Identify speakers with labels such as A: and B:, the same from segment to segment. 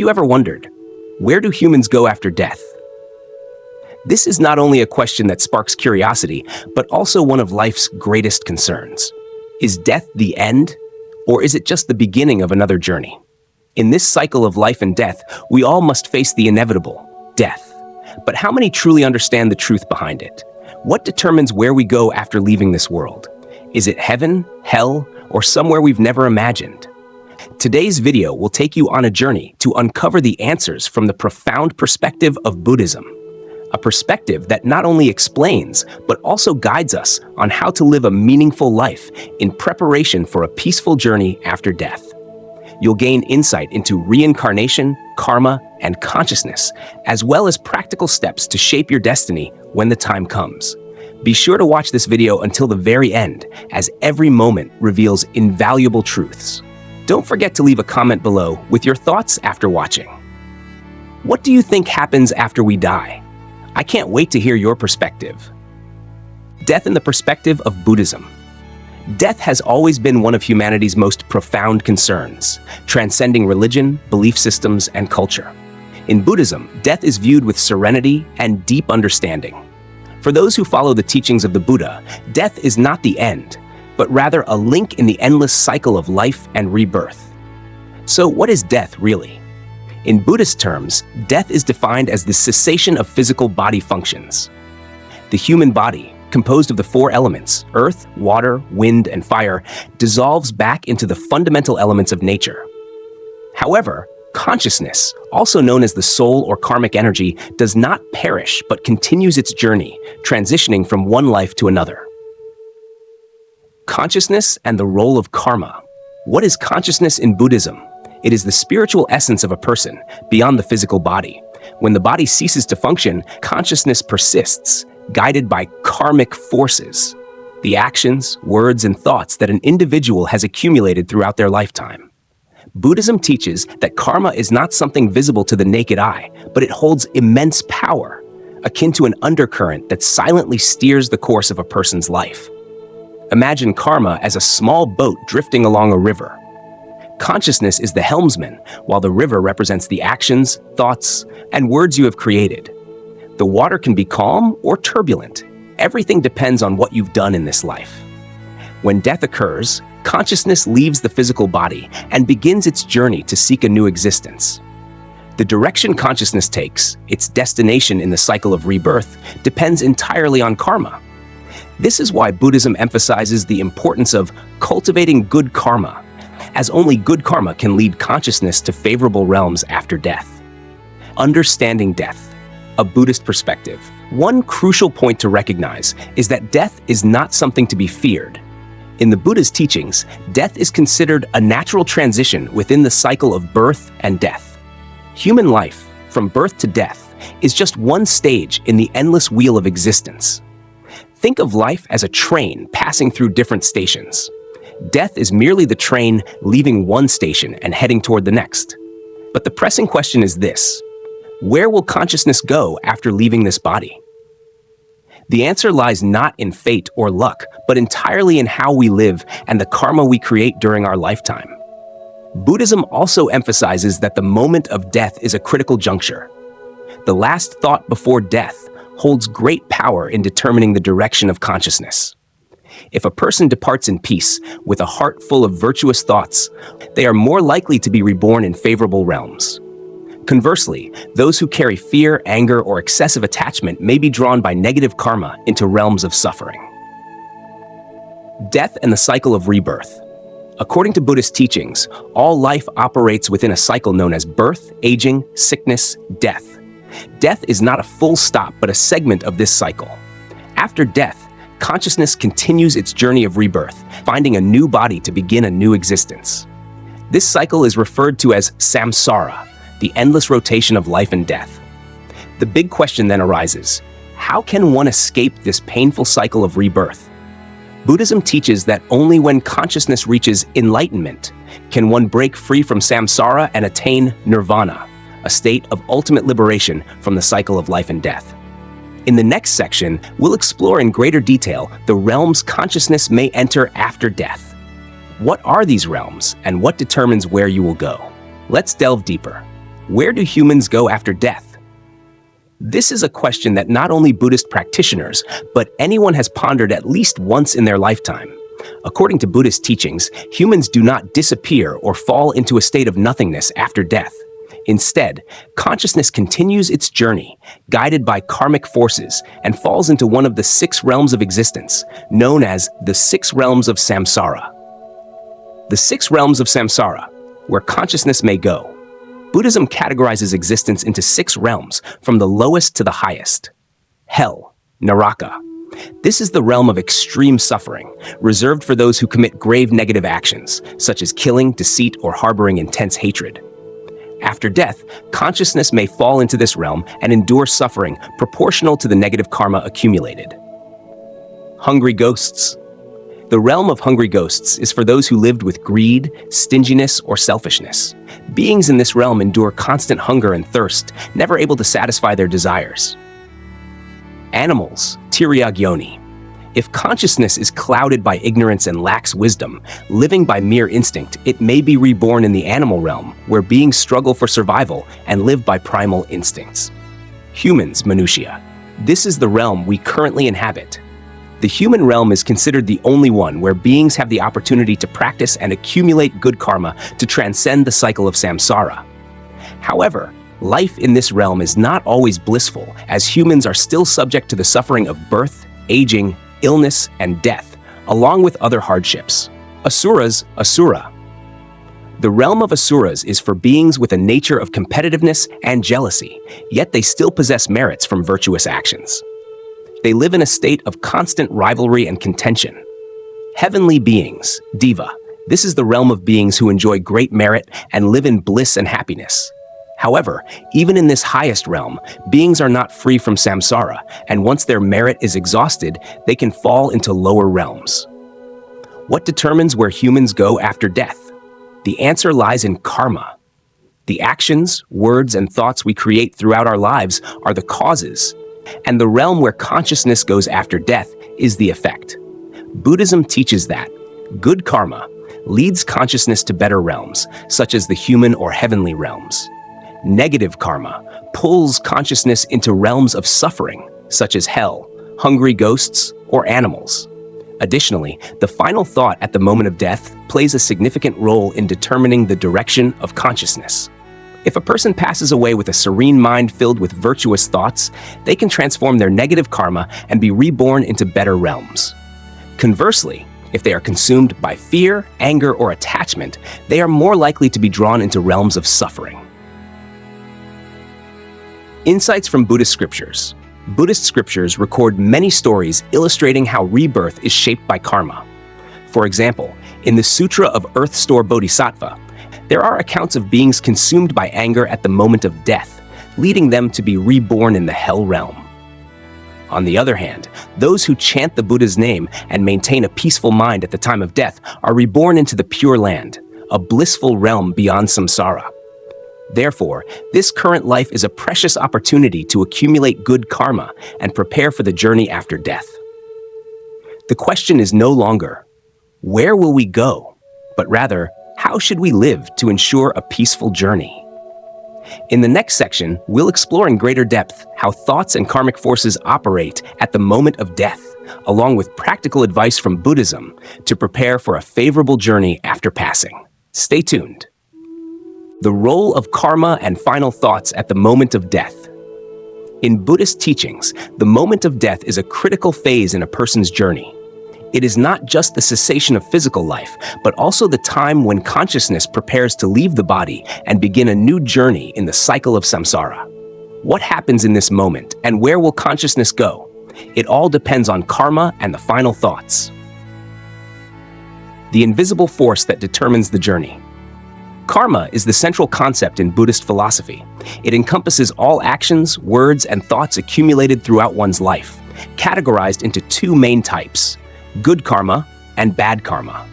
A: you ever wondered, where do humans go after death? This is not only a question that sparks curiosity, but also one of life's greatest concerns. Is death the end, or is it just the beginning of another journey? In this cycle of life and death, we all must face the inevitable, death. But how many truly understand the truth behind it? What determines where we go after leaving this world? Is it heaven, hell, or somewhere we've never imagined? Today's video will take you on a journey to uncover the answers from the profound perspective of Buddhism, a perspective that not only explains, but also guides us on how to live a meaningful life in preparation for a peaceful journey after death. You'll gain insight into reincarnation, karma, and consciousness, as well as practical steps to shape your destiny when the time comes. Be sure to watch this video until the very end, as every moment reveals invaluable truths. Don't forget to leave a comment below with your thoughts after watching. What do you think happens after we die? I can't wait to hear your perspective. Death in the perspective of Buddhism. Death has always been one of humanity's most profound concerns, transcending religion, belief systems, and culture. In Buddhism, death is viewed with serenity and deep understanding. For those who follow the teachings of the Buddha, death is not the end, but rather a link in the endless cycle of life and rebirth. So what is death really? In Buddhist terms, death is defined as the cessation of physical body functions. The human body, composed of the four elements, earth, water, wind, and fire, dissolves back into the fundamental elements of nature. However, consciousness, also known as the soul or karmic energy, does not perish but continues its journey, transitioning from one life to another. Consciousness and the role of karma. What is consciousness in Buddhism? It is the spiritual essence of a person, beyond the physical body. When the body ceases to function, consciousness persists, guided by karmic forces, the actions, words, and thoughts that an individual has accumulated throughout their lifetime. Buddhism teaches that karma is not something visible to the naked eye, but it holds immense power, akin to an undercurrent that silently steers the course of a person's life. Imagine karma as a small boat drifting along a river. Consciousness is the helmsman, while the river represents the actions, thoughts, and words you have created. The water can be calm or turbulent. Everything depends on what you've done in this life. When death occurs, consciousness leaves the physical body and begins its journey to seek a new existence. The direction consciousness takes, its destination in the cycle of rebirth, depends entirely on karma. This is why Buddhism emphasizes the importance of cultivating good karma, as only good karma can lead consciousness to favorable realms after death. Understanding death. A Buddhist perspective. One crucial point to recognize is that death is not something to be feared. In the Buddha's teachings, death is considered a natural transition within the cycle of birth and death. Human life, from birth to death, is just one stage in the endless wheel of existence. Think of life as a train passing through different stations. Death is merely the train leaving one station and heading toward the next. But the pressing question is this: where will consciousness go after leaving this body? The answer lies not in fate or luck, but entirely in how we live and the karma we create during our lifetime. Buddhism also emphasizes that the moment of death is a critical juncture. The last thought before death holds great power in determining the direction of consciousness. If a person departs in peace, with a heart full of virtuous thoughts, they are more likely to be reborn in favorable realms. Conversely, those who carry fear, anger, or excessive attachment may be drawn by negative karma into realms of suffering. Death and the cycle of rebirth. According to Buddhist teachings, all life operates within a cycle known as birth, aging, sickness, death. Death is not a full stop, but a segment of this cycle. After death, consciousness continues its journey of rebirth, finding a new body to begin a new existence. This cycle is referred to as samsara, the endless rotation of life and death. The big question then arises: how can one escape this painful cycle of rebirth? Buddhism teaches that only when consciousness reaches enlightenment can one break free from samsara and attain nirvana, a state of ultimate liberation from the cycle of life and death. In the next section, we'll explore in greater detail the realms consciousness may enter after death. What are these realms, and what determines where you will go? Let's delve deeper. Where do humans go after death? This is a question that not only Buddhist practitioners, but anyone has pondered at least once in their lifetime. According to Buddhist teachings, humans do not disappear or fall into a state of nothingness after death. Instead, consciousness continues its journey, guided by karmic forces, and falls into one of the 6 realms of existence, known as the 6 realms of samsara. The 6 realms of samsara, where consciousness may go. Buddhism categorizes existence into 6 realms, from the lowest to the highest. Hell, Naraka. This is the realm of extreme suffering, reserved for those who commit grave negative actions, such as killing, deceit, or harboring intense hatred. After death, consciousness may fall into this realm and endure suffering proportional to the negative karma accumulated. Hungry ghosts. The realm of hungry ghosts is for those who lived with greed, stinginess, or selfishness. Beings in this realm endure constant hunger and thirst, never able to satisfy their desires. Animals, Tiryagyoni. If consciousness is clouded by ignorance and lacks wisdom, living by mere instinct, it may be reborn in the animal realm, where beings struggle for survival and live by primal instincts. Humans, Manushya. This is the realm we currently inhabit. The human realm is considered the only one where beings have the opportunity to practice and accumulate good karma to transcend the cycle of samsara. However, life in this realm is not always blissful, as humans are still subject to the suffering of birth, aging, illness, and death, along with other hardships. Asuras, Asura. The realm of Asuras is for beings with a nature of competitiveness and jealousy, yet they still possess merits from virtuous actions. They live in a state of constant rivalry and contention. Heavenly beings, Deva. This is the realm of beings who enjoy great merit and live in bliss and happiness. However, even in this highest realm, beings are not free from samsara, and once their merit is exhausted, they can fall into lower realms. What determines where humans go after death? The answer lies in karma. The actions, words, and thoughts we create throughout our lives are the causes, and the realm where consciousness goes after death is the effect. Buddhism teaches that good karma leads consciousness to better realms, such as the human or heavenly realms. Negative karma pulls consciousness into realms of suffering, such as hell, hungry ghosts, or animals. Additionally, the final thought at the moment of death plays a significant role in determining the direction of consciousness. If a person passes away with a serene mind filled with virtuous thoughts, they can transform their negative karma and be reborn into better realms. Conversely, if they are consumed by fear, anger, or attachment, they are more likely to be drawn into realms of suffering. Insights from Buddhist scriptures. Buddhist scriptures record many stories illustrating how rebirth is shaped by karma. For example, in the Sutra of Earth Store Bodhisattva, there are accounts of beings consumed by anger at the moment of death, leading them to be reborn in the hell realm. On the other hand, those who chant the Buddha's name and maintain a peaceful mind at the time of death are reborn into the Pure Land, a blissful realm beyond samsara. Therefore, this current life is a precious opportunity to accumulate good karma and prepare for the journey after death. The question is no longer, where will we go? But rather, how should we live to ensure a peaceful journey? In the next section, we'll explore in greater depth how thoughts and karmic forces operate at the moment of death, along with practical advice from Buddhism to prepare for a favorable journey after passing. Stay tuned. The role of karma and final thoughts at the moment of death. In Buddhist teachings, the moment of death is a critical phase in a person's journey. It is not just the cessation of physical life, but also the time when consciousness prepares to leave the body and begin a new journey in the cycle of samsara. What happens in this moment, and where will consciousness go? It all depends on karma and the final thoughts. The invisible force that determines the journey. Karma is the central concept in Buddhist philosophy. It encompasses all actions, words, and thoughts accumulated throughout one's life, categorized into 2 main types: good karma and bad karma.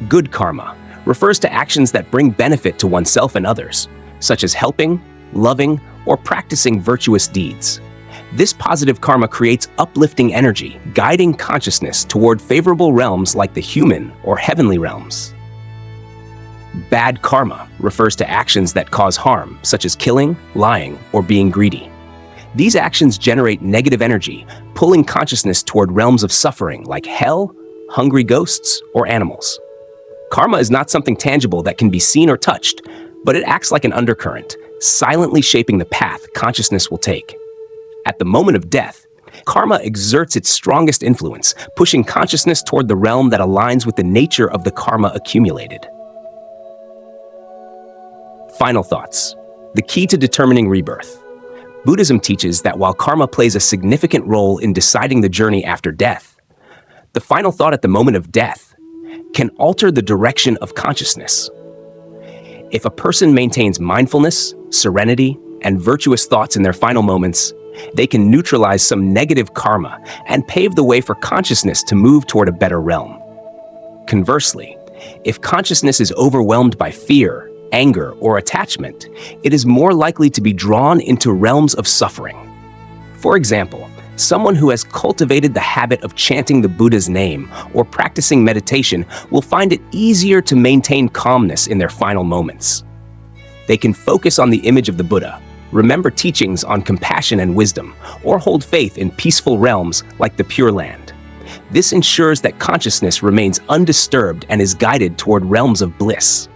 A: Good karma refers to actions that bring benefit to oneself and others, such as helping, loving, or practicing virtuous deeds. This positive karma creates uplifting energy, guiding consciousness toward favorable realms like the human or heavenly realms. Bad karma refers to actions that cause harm, such as killing, lying, or being greedy. These actions generate negative energy, pulling consciousness toward realms of suffering like hell, hungry ghosts, or animals. Karma is not something tangible that can be seen or touched, but it acts like an undercurrent, silently shaping the path consciousness will take. At the moment of death, karma exerts its strongest influence, pushing consciousness toward the realm that aligns with the nature of the karma accumulated. Final thoughts. The key to determining rebirth. Buddhism teaches that while karma plays a significant role in deciding the journey after death, the final thought at the moment of death can alter the direction of consciousness. If a person maintains mindfulness, serenity, and virtuous thoughts in their final moments, they can neutralize some negative karma and pave the way for consciousness to move toward a better realm. Conversely, if consciousness is overwhelmed by fear, anger, or attachment, it is more likely to be drawn into realms of suffering. For example, someone who has cultivated the habit of chanting the Buddha's name or practicing meditation will find it easier to maintain calmness in their final moments. They can focus on the image of the Buddha, remember teachings on compassion and wisdom, or hold faith in peaceful realms like the Pure Land. This ensures that consciousness remains undisturbed and is guided toward realms of bliss.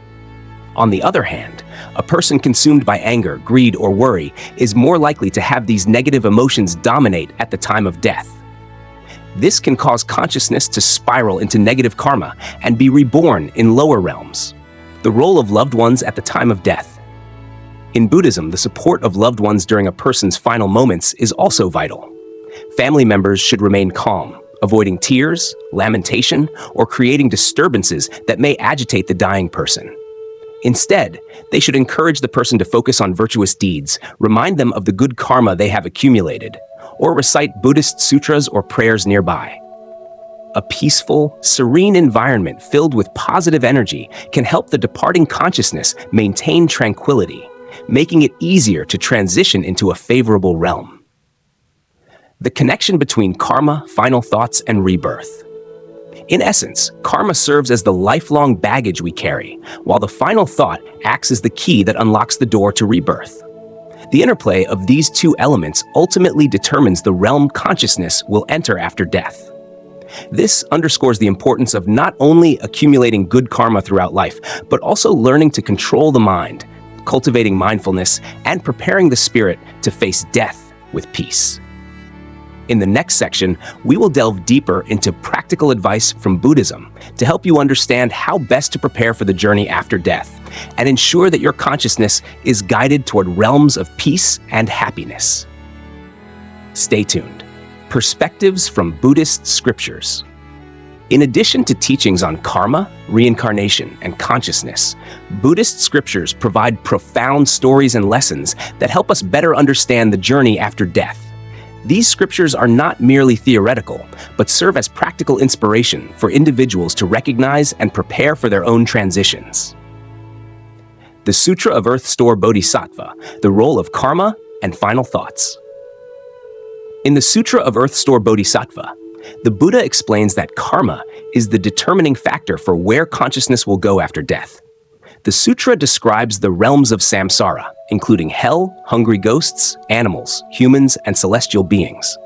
A: On the other hand, a person consumed by anger, greed, or worry is more likely to have these negative emotions dominate at the time of death. This can cause consciousness to spiral into negative karma and be reborn in lower realms. The role of loved ones at the time of death. In Buddhism, the support of loved ones during a person's final moments is also vital. Family members should remain calm, avoiding tears, lamentation, or creating disturbances that may agitate the dying person. Instead, they should encourage the person to focus on virtuous deeds, remind them of the good karma they have accumulated, or recite Buddhist sutras or prayers nearby. A peaceful, serene environment filled with positive energy can help the departing consciousness maintain tranquility, making it easier to transition into a favorable realm. The connection between karma, final thoughts, and rebirth. In essence, karma serves as the lifelong baggage we carry, while the final thought acts as the key that unlocks the door to rebirth. The interplay of these two elements ultimately determines the realm consciousness will enter after death. This underscores the importance of not only accumulating good karma throughout life, but also learning to control the mind, cultivating mindfulness, and preparing the spirit to face death with peace. In the next section, we will delve deeper into practical advice from Buddhism to help you understand how best to prepare for the journey after death and ensure that your consciousness is guided toward realms of peace and happiness. Stay tuned. Perspectives from Buddhist scriptures. In addition to teachings on karma, reincarnation, and consciousness, Buddhist scriptures provide profound stories and lessons that help us better understand the journey after death. These scriptures are not merely theoretical, but serve as practical inspiration for individuals to recognize and prepare for their own transitions. The Sutra of Earth Store Bodhisattva, the role of karma and final thoughts. In the Sutra of Earth Store Bodhisattva, the Buddha explains that karma is the determining factor for where consciousness will go after death. The sutra describes the realms of samsara, including hell, hungry ghosts, animals, humans, and celestial beings.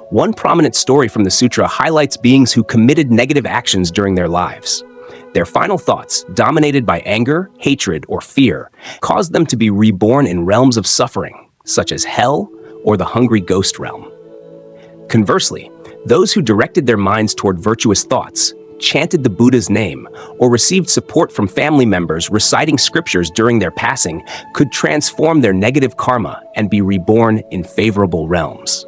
A: One prominent story from the sutra highlights beings who committed negative actions during their lives. Their final thoughts, dominated by anger, hatred, or fear, caused them to be reborn in realms of suffering, such as hell or the hungry ghost realm. Conversely, those who directed their minds toward virtuous thoughts, chanted the Buddha's name, or received support from family members reciting scriptures during their passing could transform their negative karma and be reborn in favorable realms.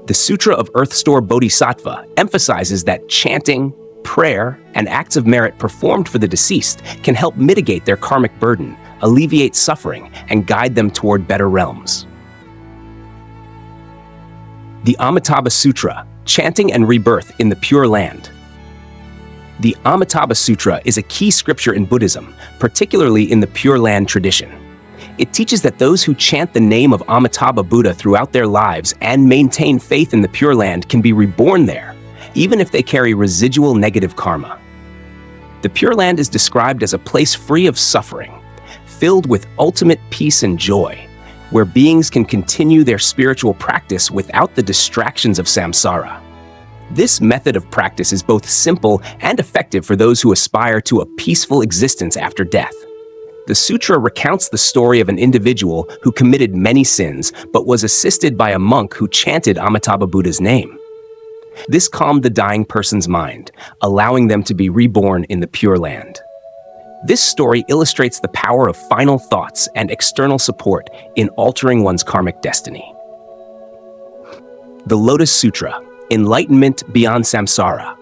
A: The Sutra of Earth Store Bodhisattva emphasizes that chanting, prayer, and acts of merit performed for the deceased can help mitigate their karmic burden, alleviate suffering, and guide them toward better realms. The Amitabha Sutra, Chanting and Rebirth in the Pure Land. The Amitabha Sutra is a key scripture in Buddhism, particularly in the Pure Land tradition. It teaches that those who chant the name of Amitabha Buddha throughout their lives and maintain faith in the Pure Land can be reborn there, even if they carry residual negative karma. The Pure Land is described as a place free of suffering, filled with ultimate peace and joy, where beings can continue their spiritual practice without the distractions of samsara. This method of practice is both simple and effective for those who aspire to a peaceful existence after death. The sutra recounts the story of an individual who committed many sins but was assisted by a monk who chanted Amitabha Buddha's name. This calmed the dying person's mind, allowing them to be reborn in the Pure Land. This story illustrates the power of final thoughts and external support in altering one's karmic destiny. The Lotus Sutra, Enlightenment Beyond Samsara.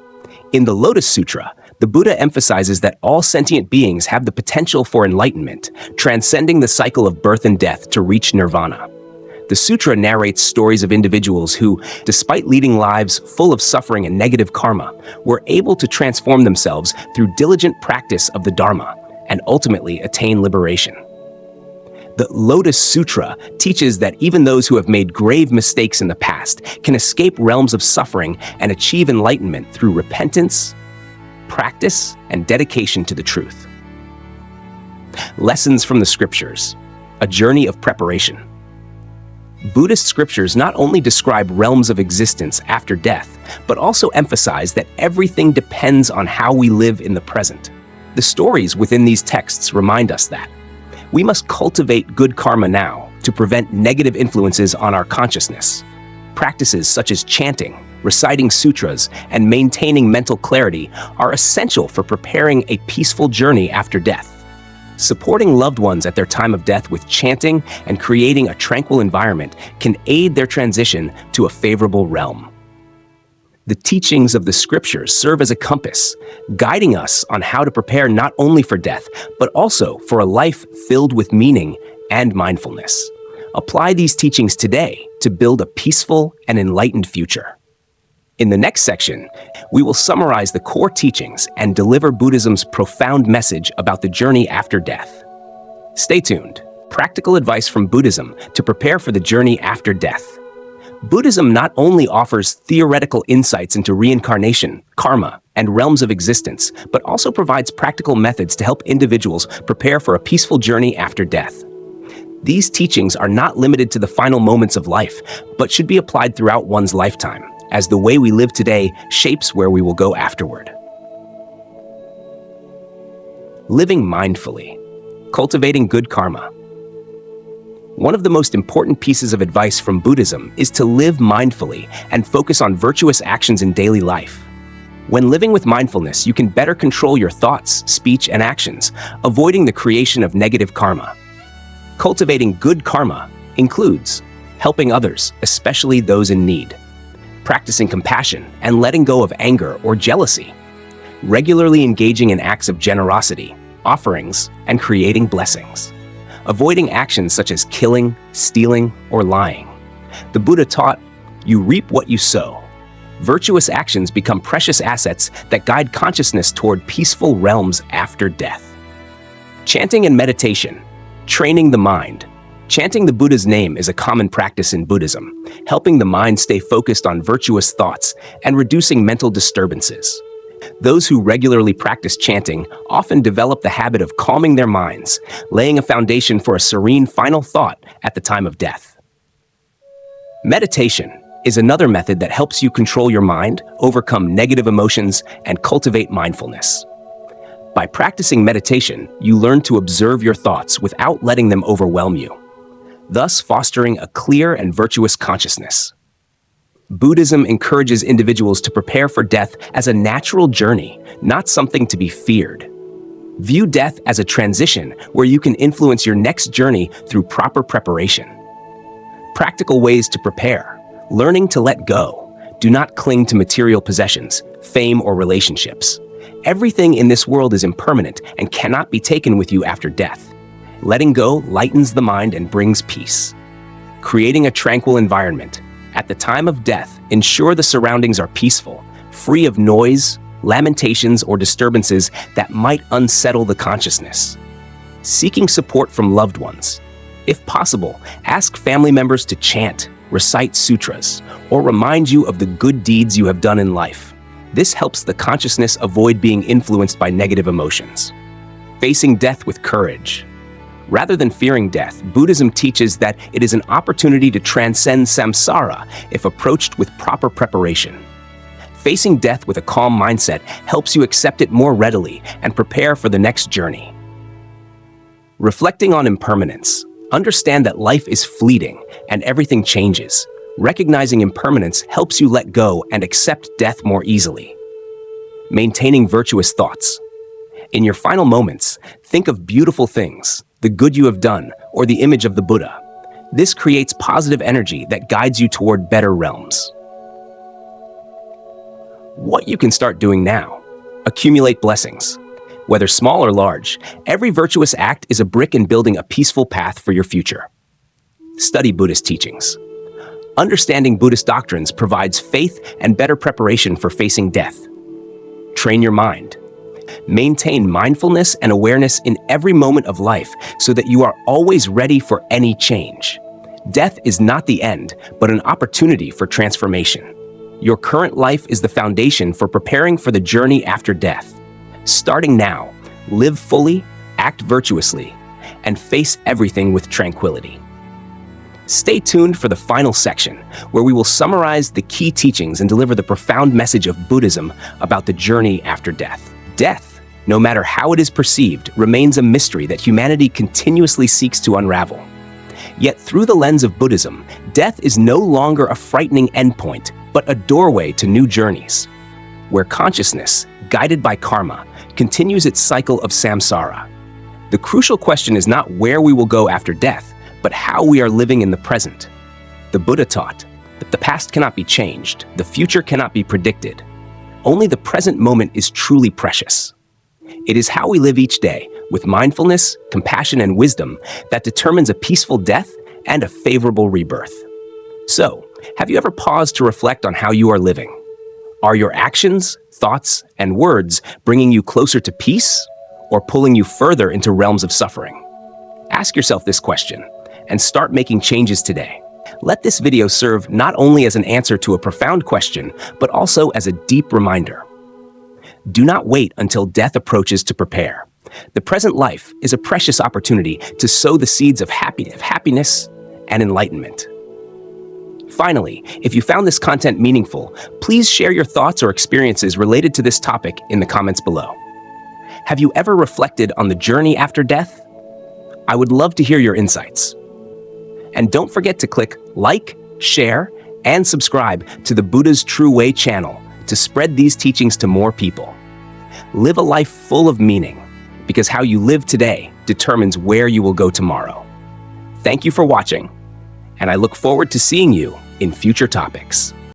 A: In the Lotus Sutra, the Buddha emphasizes that all sentient beings have the potential for enlightenment, transcending the cycle of birth and death to reach nirvana. The sutra narrates stories of individuals who, despite leading lives full of suffering and negative karma, were able to transform themselves through diligent practice of the Dharma and ultimately attain liberation. The Lotus Sutra teaches that even those who have made grave mistakes in the past can escape realms of suffering and achieve enlightenment through repentance, practice, and dedication to the truth. Lessons from the Scriptures, a journey of preparation. Buddhist scriptures not only describe realms of existence after death, but also emphasize that everything depends on how we live in the present. The stories within these texts remind us that we must cultivate good karma now to prevent negative influences on our consciousness. Practices such as chanting, reciting sutras, and maintaining mental clarity are essential for preparing a peaceful journey after death. Supporting loved ones at their time of death with chanting and creating a tranquil environment can aid their transition to a favorable realm. The teachings of the scriptures serve as a compass, guiding us on how to prepare not only for death, but also for a life filled with meaning and mindfulness. Apply these teachings today to build a peaceful and enlightened future. In the next section, we will summarize the core teachings and deliver Buddhism's profound message about the journey after death. Stay tuned. Practical advice from Buddhism to prepare for the journey after death. Buddhism not only offers theoretical insights into reincarnation, karma, and realms of existence, but also provides practical methods to help individuals prepare for a peaceful journey after death. These teachings are not limited to the final moments of life, but should be applied throughout one's lifetime, as the way we live today shapes where we will go afterward. Living mindfully, cultivating good karma. One of the most important pieces of advice from Buddhism is to live mindfully and focus on virtuous actions in daily life. When living with mindfulness, you can better control your thoughts, speech, and actions, avoiding the creation of negative karma. Cultivating good karma includes helping others, especially those in need, practicing compassion and letting go of anger or jealousy, regularly engaging in acts of generosity, offerings, and creating blessings, avoiding actions such as killing, stealing, or lying. The Buddha taught, "You reap what you sow." Virtuous actions become precious assets that guide consciousness toward peaceful realms after death. Chanting and meditation, training the mind. Chanting the Buddha's name is a common practice in Buddhism, helping the mind stay focused on virtuous thoughts and reducing mental disturbances. Those who regularly practice chanting often develop the habit of calming their minds, laying a foundation for a serene final thought at the time of death. Meditation is another method that helps you control your mind, overcome negative emotions, and cultivate mindfulness. By practicing meditation, you learn to observe your thoughts without letting them overwhelm you, thus fostering a clear and virtuous consciousness. Buddhism encourages individuals to prepare for death as a natural journey, not something to be feared. View death as a transition where you can influence your next journey through proper preparation. Practical ways to prepare: learning to let go. Do not cling to material possessions, fame, or relationships. Everything in this world is impermanent and cannot be taken with you after death. Letting go lightens the mind and brings peace. Creating a tranquil environment. At the time of death, ensure the surroundings are peaceful, free of noise, lamentations, or disturbances that might unsettle the consciousness. Seeking support from loved ones. If possible, ask family members to chant, recite sutras, or remind you of the good deeds you have done in life. This helps the consciousness avoid being influenced by negative emotions. Facing death with courage. Rather than fearing death, Buddhism teaches that it is an opportunity to transcend samsara if approached with proper preparation. Facing death with a calm mindset helps you accept it more readily and prepare for the next journey. Reflecting on impermanence. Understand that life is fleeting and everything changes. Recognizing impermanence helps you let go and accept death more easily. Maintaining virtuous thoughts. In your final moments, think of beautiful things, the good you have done, or the image of the Buddha. This creates positive energy that guides you toward better realms. What you can start doing now. Accumulate blessings. Whether small or large, every virtuous act is a brick in building a peaceful path for your future. Study Buddhist teachings. Understanding Buddhist doctrines provides faith and better preparation for facing death. Train your mind. Maintain mindfulness and awareness in every moment of life so that you are always ready for any change. Death is not the end, but an opportunity for transformation. Your current life is the foundation for preparing for the journey after death. Starting now, live fully, act virtuously, and face everything with tranquility. Stay tuned for the final section, where we will summarize the key teachings and deliver the profound message of Buddhism about the journey after death. Death, no matter how it is perceived, remains a mystery that humanity continuously seeks to unravel. Yet through the lens of Buddhism, death is no longer a frightening endpoint, but a doorway to new journeys, where consciousness, guided by karma, continues its cycle of samsara. The crucial question is not where we will go after death, but how we are living in the present. The Buddha taught that the past cannot be changed, the future cannot be predicted. Only the present moment is truly precious. It is how we live each day, with mindfulness, compassion, and wisdom, that determines a peaceful death and a favorable rebirth. So, have you ever paused to reflect on how you are living? Are your actions, thoughts, and words bringing you closer to peace, or pulling you further into realms of suffering? Ask yourself this question, and start making changes today. Let this video serve not only as an answer to a profound question, but also as a deep reminder. Do not wait until death approaches to prepare. The present life is a precious opportunity to sow the seeds of happiness and enlightenment. Finally, if you found this content meaningful, please share your thoughts or experiences related to this topic in the comments below. Have you ever reflected on the journey after death? I would love to hear your insights. And don't forget to click like, share, and subscribe to the Buddha's True Way channel to spread these teachings to more people. Live a life full of meaning, because how you live today determines where you will go tomorrow. Thank you for watching, and I look forward to seeing you in future topics.